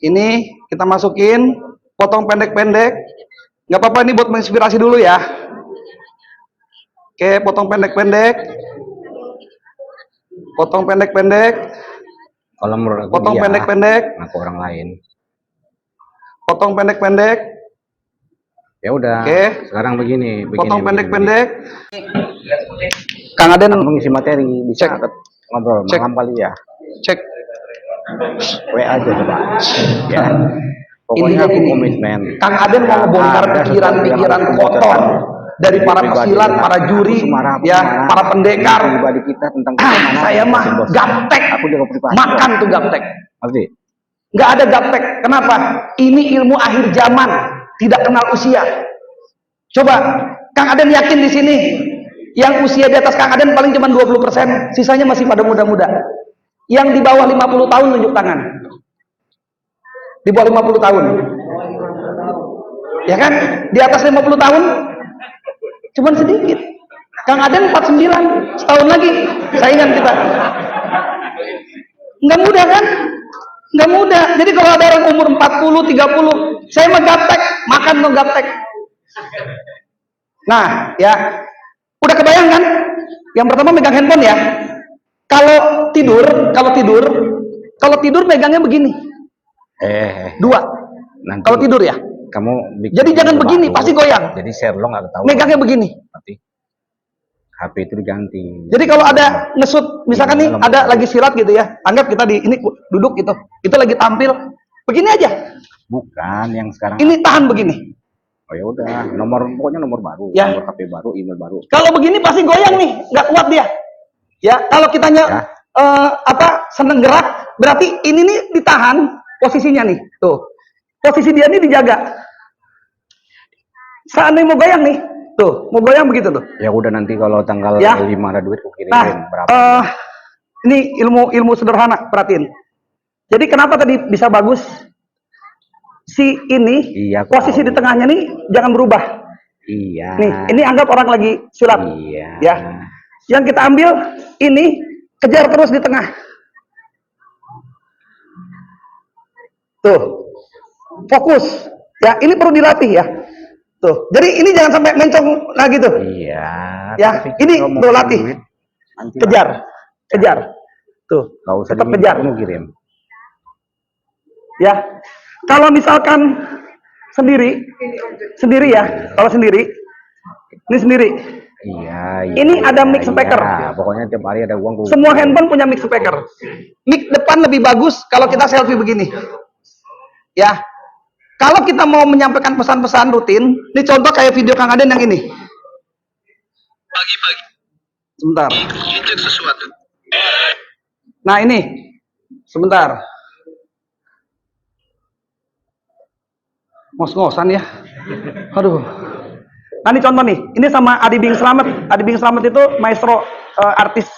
Speaker 1: Ini kita masukin, potong pendek-pendek. Nggak apa-apa, ini buat menginspirasi dulu ya. Oke, potong pendek-pendek. Potong pendek-pendek.
Speaker 3: Kalau menurut aku
Speaker 1: Potong
Speaker 3: dia,
Speaker 1: pendek-pendek.
Speaker 3: aku orang lain.
Speaker 1: Potong pendek-pendek.
Speaker 3: Ya udah.
Speaker 1: Oke.
Speaker 3: Sekarang begini.
Speaker 1: Potong
Speaker 3: begini.
Speaker 1: pendek-pendek. Kang Aden
Speaker 3: Aku mengisi materi bisa
Speaker 1: Cek.
Speaker 3: ngobrol
Speaker 1: Cek.
Speaker 3: malam kali ya.
Speaker 1: cek.
Speaker 3: WA aja coba. Ya. Pokoknya
Speaker 1: Intinya
Speaker 3: aku
Speaker 1: gini,
Speaker 3: komitmen.
Speaker 1: Kang Aden mau ngebongkar
Speaker 3: Ada
Speaker 1: pikiran-pikiran
Speaker 3: sesuatu yang
Speaker 1: kotor dari para
Speaker 3: pribadi
Speaker 1: pesilat,
Speaker 3: kita.
Speaker 1: para juri,
Speaker 3: Aku semarah,
Speaker 1: ya, para pendekar.
Speaker 3: pribadi kita tentang
Speaker 1: Saya mah
Speaker 3: bos.
Speaker 1: gaptek,
Speaker 3: Aku jaga privasi.
Speaker 1: makan tuh gaptek.
Speaker 3: Ngerti?
Speaker 1: Nggak ada gaptek. Kenapa? Ini ilmu akhir zaman, tidak kenal usia. Coba, Kang Aden yakin di sini, yang usia di atas Kang Aden paling cuma 20%, sisanya masih pada muda-muda. Yang di bawah 50 tahun tunjuk tangan. Di bawah 50 tahun. Ya kan? Di atas 50 tahun cuman sedikit. Kang Aden 49, setahun lagi saingan kita. Nggak mudah kan? Nggak mudah. Jadi kalau ada orang umur 40, 30, saya mah gaptek, makan dong gaptek. Nah, ya. Udah kebayang kan? Yang pertama megang handphone ya. Kalau tidur megangnya begini. Dua.
Speaker 3: Nanti
Speaker 1: Kalau tidur ya.
Speaker 3: kamu bikin
Speaker 1: Jadi jangan
Speaker 3: baru.
Speaker 1: begini, pasti goyang.
Speaker 3: Jadi share lo nggak tahu.
Speaker 1: Megangnya begini.
Speaker 3: Nanti HP itu diganti.
Speaker 1: Jadi kalau ada ngesut, misalkan nih
Speaker 3: Iya,
Speaker 1: ada lagi silat gitu ya, anggap kita di ini duduk gitu, kita lagi tampil, begini aja.
Speaker 3: Bukan yang sekarang.
Speaker 1: Ini tahan begini.
Speaker 3: Oh ya udah, pokoknya nomor baru,
Speaker 1: Ya.
Speaker 3: nomor HP baru, email baru.
Speaker 1: Kalau begini pasti goyang nih, nggak kuat dia. Ya, kalau kitanya
Speaker 3: Ya.
Speaker 1: seneng gerak, berarti ini nih ditahan posisinya nih, tuh. Posisi dia nih dijaga. Seandainya mau goyang nih, tuh, mau goyang begitu tuh.
Speaker 3: Ya udah nanti kalau tanggal
Speaker 1: Ya.
Speaker 3: 5 ada duit aku kirimin
Speaker 1: Nah,
Speaker 3: berapa.
Speaker 1: ini ilmu sederhana, perhatiin. Jadi kenapa tadi bisa bagus? Si ini,
Speaker 3: Iya,
Speaker 1: posisi
Speaker 3: tahu.
Speaker 1: di tengahnya nih jangan berubah.
Speaker 3: Iya.
Speaker 1: Nih, ini anggap orang lagi silat.
Speaker 3: Iya.
Speaker 1: Ya. Yang kita ambil ini kejar terus di tengah. Tuh. Fokus. Ya, ini perlu dilatih ya. Tuh. Jadi ini jangan sampai mencong lagi tuh.
Speaker 3: Iya.
Speaker 1: Ya,
Speaker 3: tapi
Speaker 1: ini
Speaker 3: kalau mau
Speaker 1: perlu latih.
Speaker 3: duit, nanti
Speaker 1: Kejar.
Speaker 3: lah.
Speaker 1: Kejar. Tuh.
Speaker 3: Nggak usah
Speaker 1: Tetap
Speaker 3: diminta,
Speaker 1: kejar.
Speaker 3: kamu kirim.
Speaker 1: Ya. Kalau misalkan sendiri ya. Kalau sendiri, ini sendiri.
Speaker 3: Iya.
Speaker 1: Ini ada mix speaker.
Speaker 3: Iya. Pokoknya tiap hari ada uang.
Speaker 1: Semua handphone punya mix speaker. Mic depan lebih bagus kalau kita selfie begini. Ya. Kalau kita mau menyampaikan pesan-pesan rutin, ini contoh kayak video Kang Aden yang ini. Pagi-pagi. Sebentar. Nah, ini. Sebentar. Ngos-ngosan ya. Aduh. Nah, ini contoh nih. Ini sama Adi Bing Slamet. Adi Bing Slamet itu maestro artis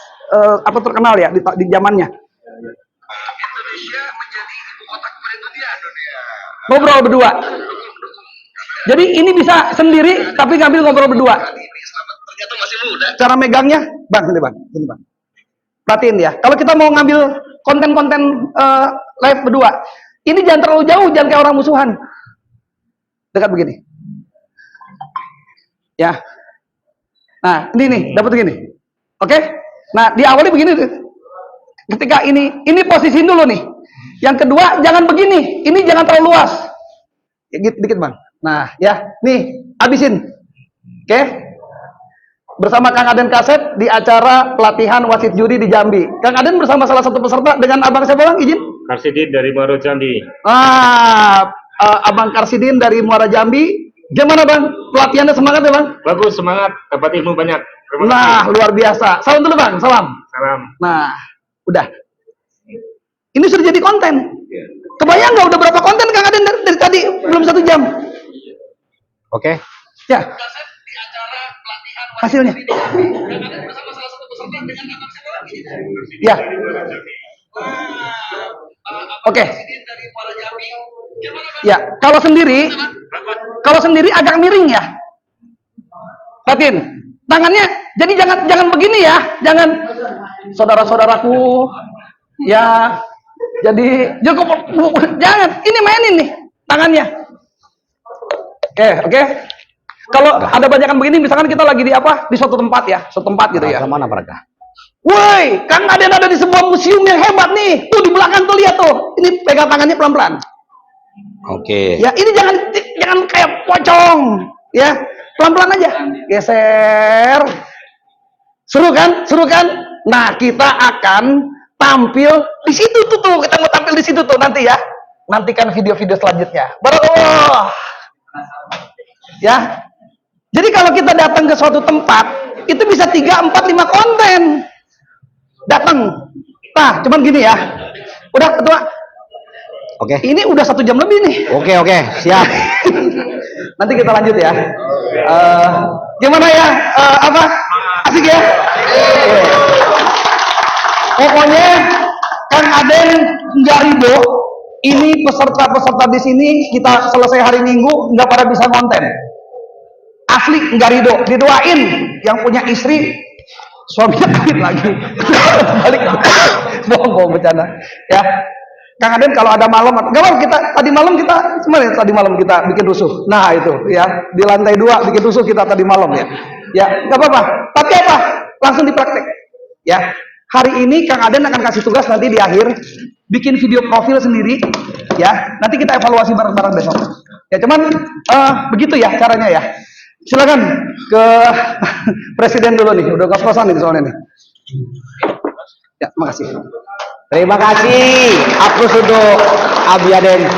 Speaker 1: apa terkenal ya di zamannya. Indonesia menjadi ibu kota kemudian dunia. Ngobrol berdua. Jadi ini bisa sendiri tapi ngambil ngobrol berdua. Ternyata masih muda. Cara megangnya, Bang, sini Bang. Sini Bang. Perhatiin ya. Kalau kita mau ngambil konten-konten live berdua, ini jangan terlalu jauh, jangan kayak orang musuhan. Dekat begini. Ya. Nah, ini nih, dapat begini. Oke? Nah, diawali begini. Ketika ini posisiin dulu nih. Yang kedua, jangan begini. Ini jangan terlalu luas. Ya, dikit, Bang. Nah, ya. Nih, habisin. Oke? Bersama Kang Aden Kaset di acara pelatihan wasit juri di Jambi. Kang Aden bersama salah satu peserta dengan Abang siapa, Bang? Izin?
Speaker 5: Karsidin dari Muaro Jambi.
Speaker 1: Abang Karsidin dari Muara Jambi. Gimana, Bang? Pelatihannya semangat ya, Bang?
Speaker 5: Bagus, semangat, dapat ilmu banyak. Terima
Speaker 1: Nah,
Speaker 5: kasih.
Speaker 1: luar biasa. Salam dulu, Bang. Salam.
Speaker 5: Salam.
Speaker 1: Nah, udah. Ini sudah jadi konten. Kebayang nggak udah berapa konten Kang Aden dari tadi? Belum 1 jam.
Speaker 3: Oke.
Speaker 1: Ya. Hasilnya. Ya. Oke. Ya, kalau sendiri agak miring ya. Batin. Tangannya jadi jangan begini ya. Jangan saudara-saudaraku ya. Jadi jangan ini mainin nih tangannya. Oke. Kalau ada banyakan begini, misalkan kita lagi di apa? Di suatu tempat ya, suatu tempat gitu ya.
Speaker 3: Mana Praga?
Speaker 1: Woi, Kang Aden ada di sebuah museum yang hebat nih. Tuh di belakang tuh lihat tuh. Ini pegang tangannya pelan-pelan.
Speaker 3: Oke.
Speaker 1: Ya, ini jangan kayak pocong, ya. Pelan-pelan aja. Geser. Seru kan? Nah, kita akan tampil di situ tuh. Kita mau tampil di situ tuh nanti ya. Nantikan video-video selanjutnya. Barakallah. Ya. Jadi kalau kita datang ke suatu tempat, itu bisa 3, 4, 5 konten. Datang. Nah, cuman gini ya. Udah, Ketua.
Speaker 3: Oke.
Speaker 1: Ini udah 1 jam lebih nih.
Speaker 3: Oke, siap.
Speaker 1: Nanti kita lanjut ya. Gimana ya? Asik ya? Pokoknya Kang Aden nggak ridho. Ini peserta-peserta di sini kita selesai hari Minggu nggak pada bisa konten. Asli nggak ridho. Didoain yang punya istri suaminya kawin lagi. Balik. Bohong bercanda. Ya. Kang Aden kalau ada malam, tadi malam kita bikin rusuh. Nah itu ya, di lantai 2 bikin rusuh kita tadi malam ya. Ya, nggak apa-apa. Tapi apa? Langsung dipraktek. Ya, hari ini Kang Aden akan kasih tugas nanti di akhir, bikin video profil sendiri. Ya, nanti kita evaluasi bareng-bareng besok. Ya, cuman begitu ya caranya ya. Silakan ke Presiden dulu nih, udah kos-kosan nih soalnya nih. Ya, makasih.
Speaker 3: Terima kasih. Aku sudah Abi Aden